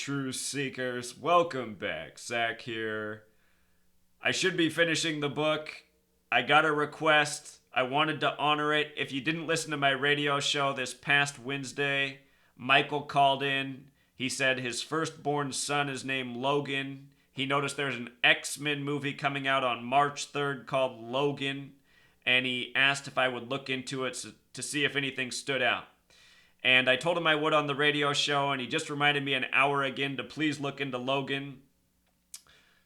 True Seekers. Welcome back. Zach here. I should be finishing the book. I got a request. I wanted to honor it. If you didn't listen to my radio show this past Wednesday, Michael called in. He said his firstborn son is named Logan. He noticed there's an X-Men movie coming out on March 3rd called Logan, and he asked if I would look into it to see if anything stood out. And I told him I would on the radio show, and he just reminded me an hour again to please look into Logan.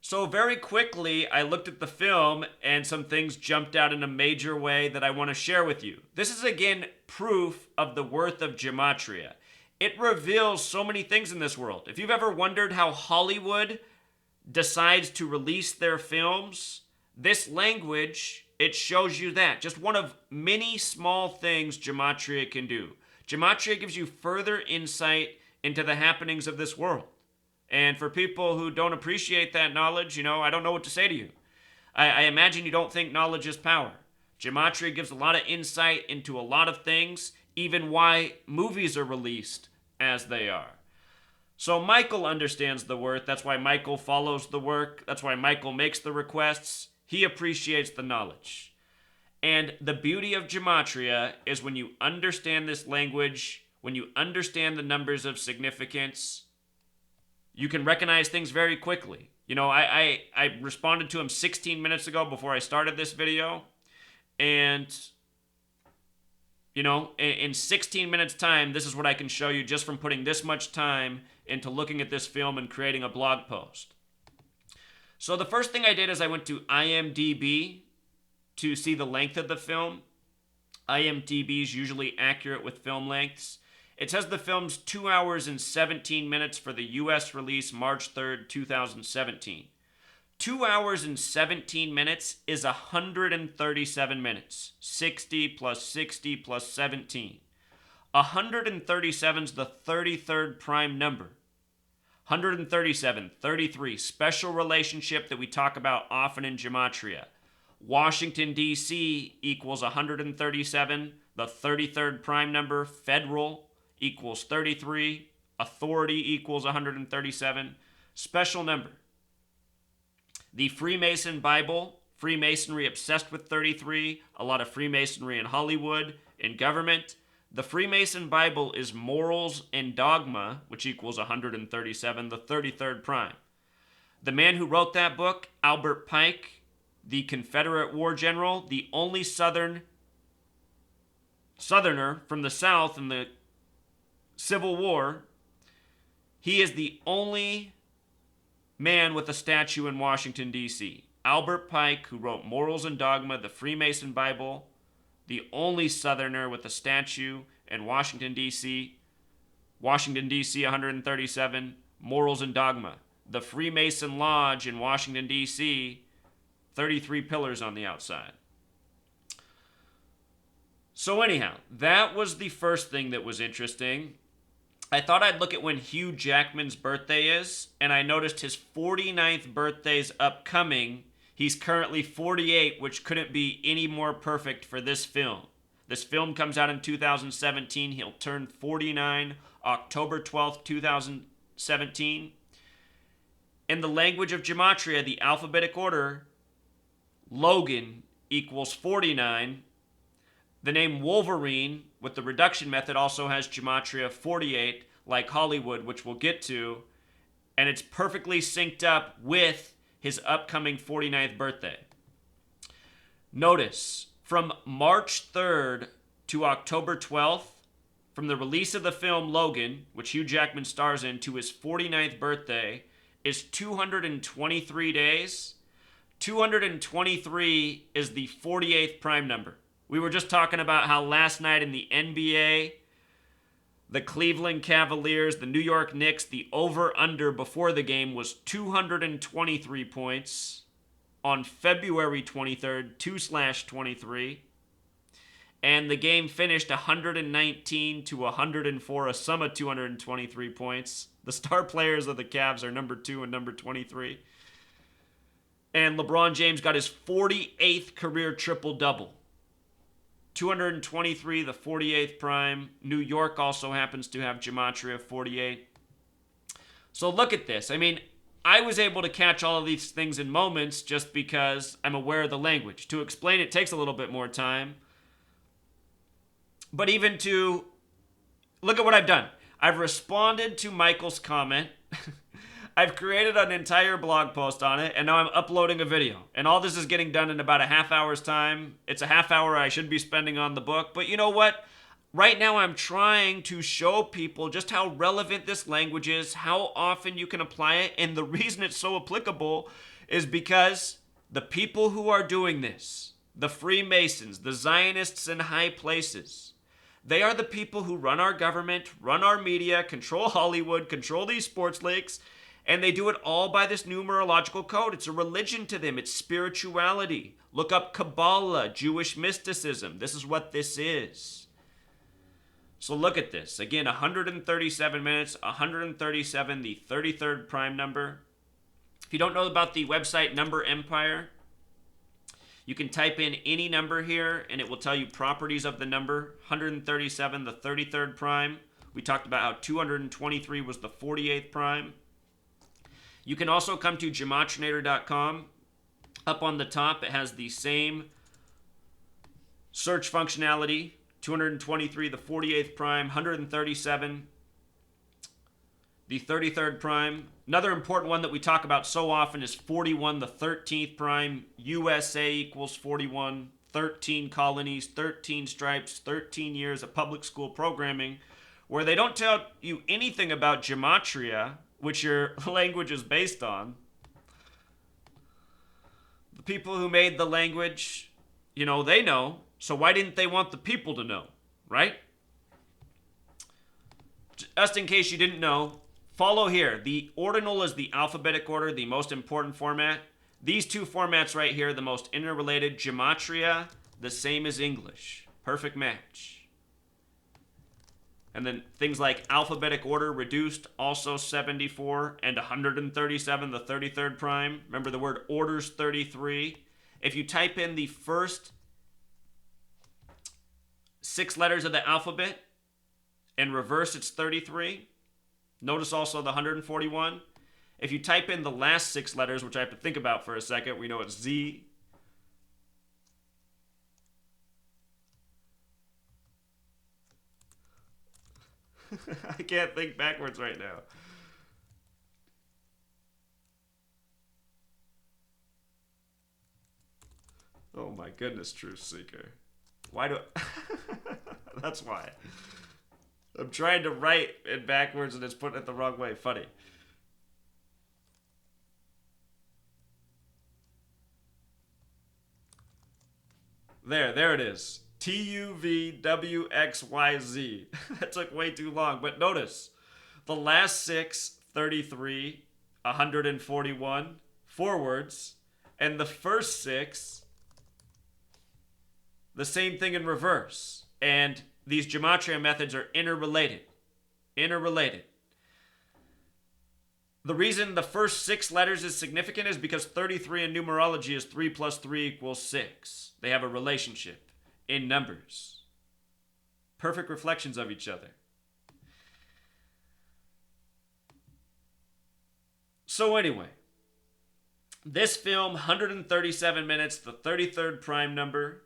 So very quickly, I looked at the film, and some things jumped out in a major way that I want to share with you. This is, again, proof of the worth of Gematria. It reveals so many things in this world. If you've ever wondered how Hollywood decides to release their films, this language, it shows you that. Just one of many small things Gematria can do. Gematria gives you further insight into the happenings of this world. And for people who don't appreciate that knowledge, I don't know what to say to you. I imagine you don't think knowledge is power. Gematria gives a lot of insight into a lot of things, even why movies are released as they are. So Michael understands the worth. That's why Michael follows the work. That's why Michael makes the requests. He appreciates the knowledge. And the beauty of Gematria is when you understand this language, when you understand the numbers of significance, you can recognize things very quickly. I responded to him 16 minutes ago before I started this video. And, in 16 minutes time, this is what I can show you just from putting this much time into looking at this film and creating a blog post. So the first thing I did is I went to IMDb to see the length of the film. IMDb is usually accurate with film lengths. It says the film's 2 hours and 17 minutes for the US release March 3rd, 2017. 2 hours and 17 minutes is 137 minutes. 60 plus 60 plus 17. 137 is the 33rd prime number. 137, 33, special relationship that we talk about often in Gematria. Washington, D.C. equals 137, the 33rd prime number. Federal equals 33, authority equals 137, special number. The Freemason Bible, Freemasonry obsessed with 33, a lot of Freemasonry in Hollywood, in government. The Freemason Bible is morals and dogma, which equals 137, the 33rd prime. The man who wrote that book, Albert Pike, the Confederate war general, the only Southerner from the South in the Civil War, he is the only man with a statue in Washington, D.C. Albert Pike, who wrote Morals and Dogma, the Freemason Bible, the only Southerner with a statue in Washington, D.C. Washington, D.C., 137, Morals and Dogma. The Freemason Lodge in Washington, D.C., 33 pillars on the outside. So anyhow, that was the first thing that was interesting. I thought I'd look at when Hugh Jackman's birthday is, and I noticed his 49th birthday's upcoming. He's currently 48, which couldn't be any more perfect for this film. This film comes out in 2017. He'll turn 49 October 12th, 2017. In the language of Gematria, the alphabetic order, Logan equals 49. The name Wolverine, with the reduction method, also has Gematria 48, like Hollywood, which we'll get to. And it's perfectly synced up with his upcoming 49th birthday. Notice, from March 3rd to October 12th, from the release of the film Logan, which Hugh Jackman stars in, to his 49th birthday, is 223 days. 223 is the 48th prime number. We were just talking about how last night in the NBA, the Cleveland Cavaliers, the New York Knicks, the over-under before the game was 223 points on February 23rd, 2/23. And the game finished 119 to 104, a sum of 223 points. The star players of the Cavs are number 2 and number 23. And LeBron James got his 48th career triple-double. 223, the 48th prime. New York also happens to have Gematria 48. So look at this. I mean, I was able to catch all of these things in moments just because I'm aware of the language. To explain it takes a little bit more time. But even to look at what I've done. I've responded to Michael's comment. I've created an entire blog post on it, and now I'm uploading a video. And all this is getting done in about a half hour's time. It's a half hour I should be spending on the book. But you know what? Right now I'm trying to show people just how relevant this language is, how often you can apply it. And the reason it's so applicable is because the people who are doing this, the Freemasons, the Zionists in high places, they are the people who run our government, run our media, control Hollywood, control these sports leagues, and they do it all by this numerological code. It's a religion to them. It's spirituality. Look up Kabbalah, Jewish mysticism. This is what this is. So look at this. Again, 137 minutes, 137, the 33rd prime number. If you don't know about the website Number Empire, you can type in any number here, and it will tell you properties of the number. 137, the 33rd prime. We talked about how 223 was the 48th prime. You can also come to gematrinator.com. Up on the top, it has the same search functionality. 223, the 48th prime. 137, the 33rd prime. Another important one that we talk about so often is 41, the 13th prime. USA equals 41. 13 colonies, 13 stripes, 13 years of public school programming, where they don't tell you anything about Gematria, which your language is based on. The people who made the language, they know. So why didn't they want the people to know, right? Just in case you didn't know, follow here. The ordinal is the alphabetic order, the most important format. These two formats right here, the most interrelated. Gematria, the same as English. Perfect match. And then things like alphabetic order reduced, also 74, and 137, the 33rd prime. Remember the word order's 33. If you type in the first 6 letters of the alphabet and reverse, it's 33. Notice also the 141. If you type in the last 6 letters, which I have to think about for a second, we know it's Z. I can't think backwards right now. Oh my goodness, Truth Seeker. Why do That's why. I'm trying to write it backwards and it's putting it the wrong way. Funny. There it is. TUVWXYZ. That took way too long, but notice the last 6, 33, 141 forwards, and the first 6, the same thing in reverse. And these Gematria methods are interrelated. The reason the first 6 letters is significant is because 33 in numerology is 3 plus 3 equals 6. They have a relationship in numbers. Perfect reflections of each other. So anyway, this film, 137 minutes, the 33rd prime number.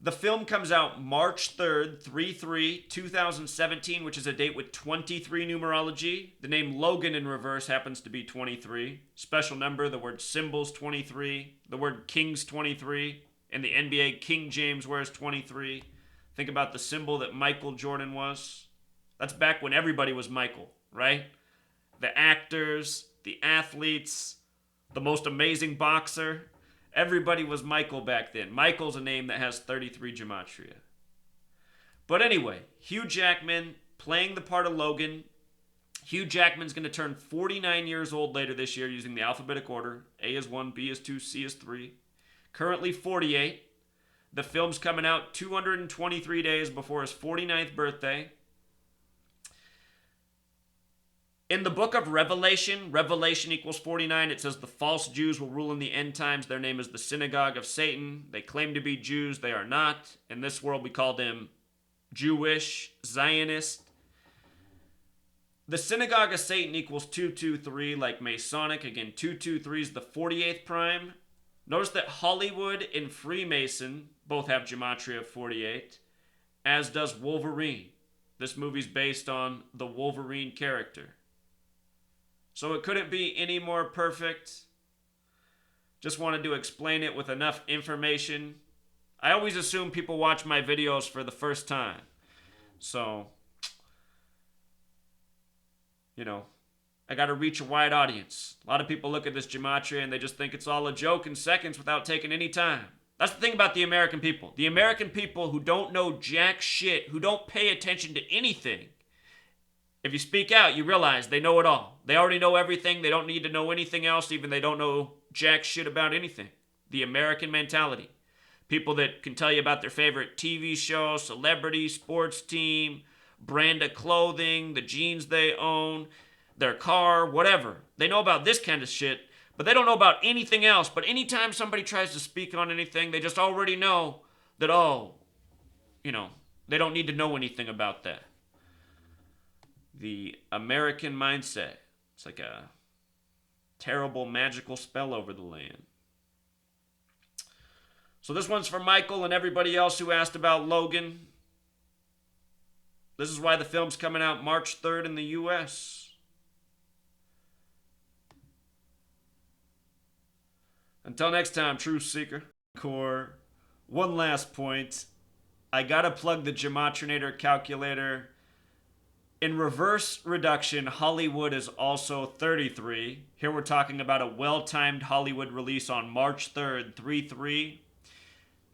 The film comes out March 3rd, 3/3/2017, which is a date with 23 numerology. The name Logan in reverse happens to be 23. Special number, the word symbols 23. The word kings 23. In the NBA, King James wears 23. Think about the symbol that Michael Jordan was. That's back when everybody was Michael, right? The actors, the athletes, the most amazing boxer. Everybody was Michael back then. Michael's a name that has 33 Gematria. But anyway, Hugh Jackman playing the part of Logan. Hugh Jackman's going to turn 49 years old later this year using the alphabetic order. A is 1, B is 2, C is 3. Currently 48. The film's coming out 223 days before his 49th birthday. In the book of Revelation, Revelation equals 49, it says the false Jews will rule in the end times. Their name is the synagogue of Satan. They claim to be Jews. They are not. In this world, we call them Jewish, Zionist. The Synagogue of Satan equals 223, like Masonic. Again, 223 is the 48th prime. Notice that Hollywood and Freemason both have Gematria of 48, as does Wolverine. This movie's based on the Wolverine character. So it couldn't be any more perfect. Just wanted to explain it with enough information. I always assume people watch my videos for the first time. So, I got to reach a wide audience. A lot of people look at this Gematria and they just think it's all a joke in seconds without taking any time. That's the thing about the American people. The American people who don't know jack shit, who don't pay attention to anything. If you speak out, you realize they know it all. They already know everything. They don't need to know anything else, even they don't know jack shit about anything. The American mentality. People that can tell you about their favorite TV show, celebrity, sports team, brand of clothing, the jeans they own, their car, whatever. They know about this kind of shit, but they don't know about anything else. But anytime somebody tries to speak on anything, they just already know that, they don't need to know anything about that. The American mindset. It's like a terrible magical spell over the land. So this one's for Michael and everybody else who asked about Logan. This is why the film's coming out March 3rd in the U.S. Until next time, Truth Seeker. Core. One last point. I gotta plug the Gematrinator calculator. In reverse reduction, Hollywood is also 33. Here we're talking about a well-timed Hollywood release on March 3rd, 3-3.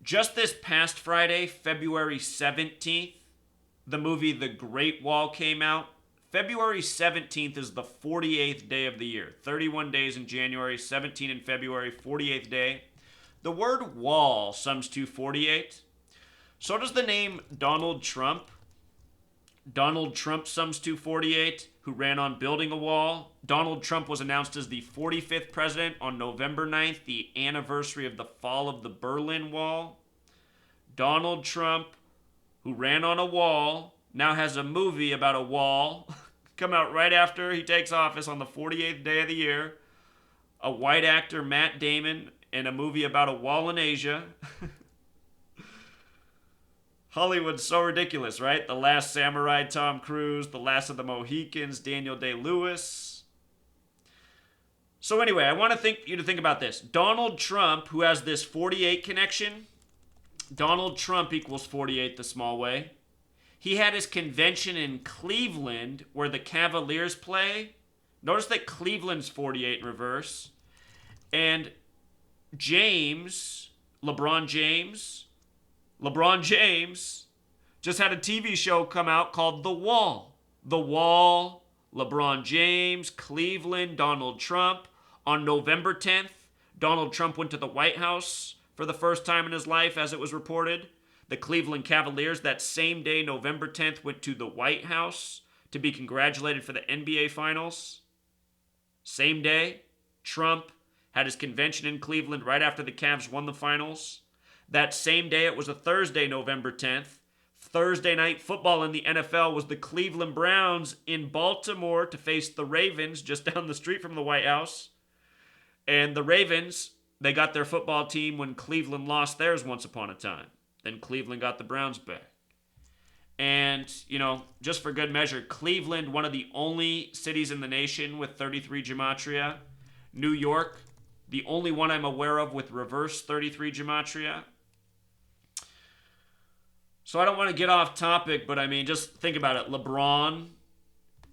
Just this past Friday, February 17th, the movie The Great Wall came out. February 17th is the 48th day of the year. 31 days in January, 17 in February, 48th day. The word wall sums to 48. So does the name Donald Trump. Donald Trump sums to 48, who ran on building a wall. Donald Trump was announced as the 45th president on November 9th, the anniversary of the fall of the Berlin Wall. Donald Trump, who ran on a wall, now has a movie about a wall come out right after he takes office on the 48th day of the year. A white actor, Matt Damon, in a movie about a wall in Asia. Hollywood's so ridiculous, right? The Last Samurai, Tom Cruise. The Last of the Mohicans, Daniel Day-Lewis. So anyway, I want you to think about this. Donald Trump, who has this 48 connection, Donald Trump equals 48 the small way. He had his convention in Cleveland where the Cavaliers play. Notice that Cleveland's 48 in reverse. And LeBron James, just had a TV show come out called The Wall. The Wall, LeBron James, Cleveland, Donald Trump. On November 10th, Donald Trump went to the White House for the first time in his life, as it was reported. The Cleveland Cavaliers that same day, November 10th, went to the White House to be congratulated for the NBA Finals. Same day, Trump had his convention in Cleveland right after the Cavs won the finals. That same day, it was a Thursday, November 10th. Thursday night football in the NFL was the Cleveland Browns in Baltimore to face the Ravens just down the street from the White House. And the Ravens, they got their football team when Cleveland lost theirs once upon a time. Then Cleveland got the Browns back. And, just for good measure, Cleveland, one of the only cities in the nation with 33 Gematria. New York, the only one I'm aware of with reverse 33 Gematria. So I don't want to get off topic, but just think about it. LeBron,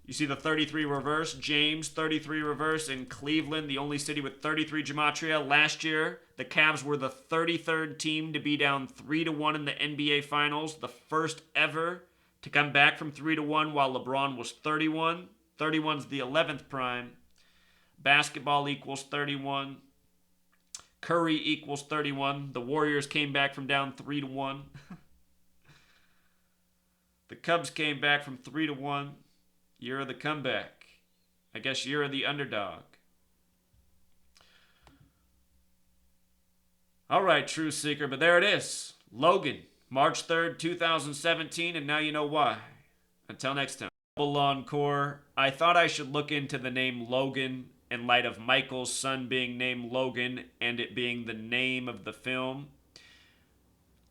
you see the 33 reverse. James, 33 reverse. In Cleveland, the only city with 33 Gematria. Last year, the Cavs were the 33rd team to be down 3-1 in the NBA Finals. The first ever to come back from 3-1 while LeBron was 31. 31's the 11th prime. Basketball equals 31. Curry equals 31. The Warriors came back from down 3-1. The Cubs came back from 3-1. Year of the comeback. I guess year of the underdog. All right, Truth Seeker, but there it is. Logan, March 3rd, 2017, and now you know why. Until next time. encore. I thought I should look into the name Logan in light of Michael's son being named Logan and it being the name of the film.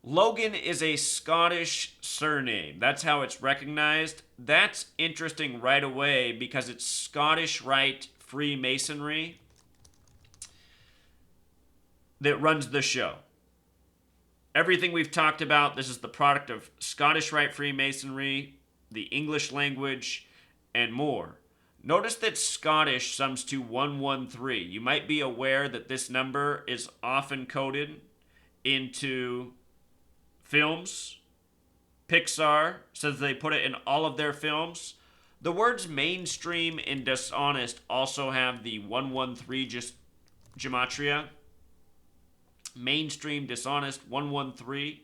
Logan is a Scottish surname. That's how it's recognized. That's interesting right away because it's Scottish Rite Freemasonry that runs the show. Everything we've talked about, this is the product of Scottish Rite Freemasonry, the English language, and more. Notice that Scottish sums to 113. You might be aware that this number is often coded into films. Pixar says they put it in all of their films. The words mainstream and dishonest also have the 113 gematria. Mainstream, dishonest, 113.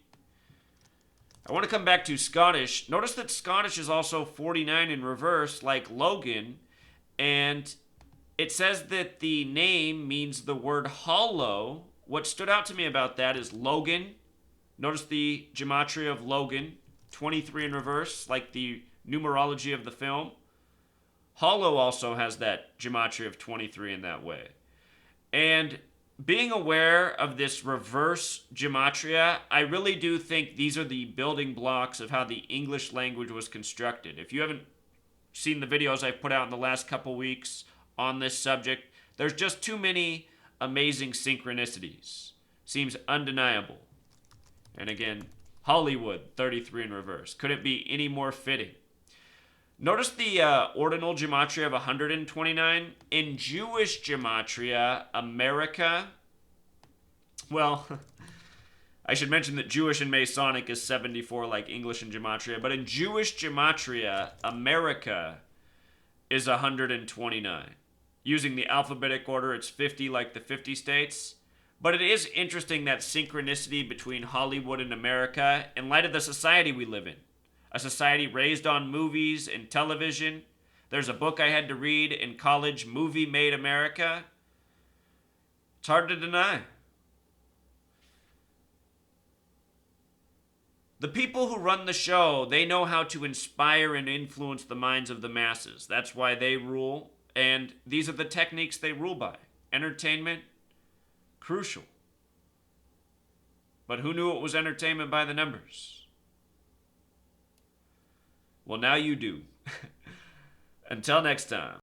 I want to come back to Scottish. Notice that Scottish is also 49 in reverse, like Logan, and it says that the name means the word hollow. What stood out to me about that is Logan. Notice the gematria of Logan, 23 in reverse, like the numerology of the film. Hollow also has that gematria of 23 in that way. And being aware of this reverse gematria, I really do think these are the building blocks of how the English language was constructed. If you haven't seen the videos I've put out in the last couple weeks on this subject, there's just too many amazing synchronicities. Seems undeniable. And again, Hollywood, 33 in reverse. Couldn't be any more fitting. Notice the ordinal gematria of 129. In Jewish gematria, America, well, I should mention that Jewish and Masonic is 74 like English and gematria, but in Jewish gematria, America is 129. Using the alphabetic order, it's 50 like the 50 states. But it is interesting that synchronicity between Hollywood and America in light of the society we live in. A society raised on movies and television. There's a book I had to read in college, Movie Made America. It's hard to deny. The people who run the show, they know how to inspire and influence the minds of the masses. That's why they rule, and these are the techniques they rule by. Entertainment, crucial. But who knew it was entertainment by the numbers? Well, now you do. Until next time.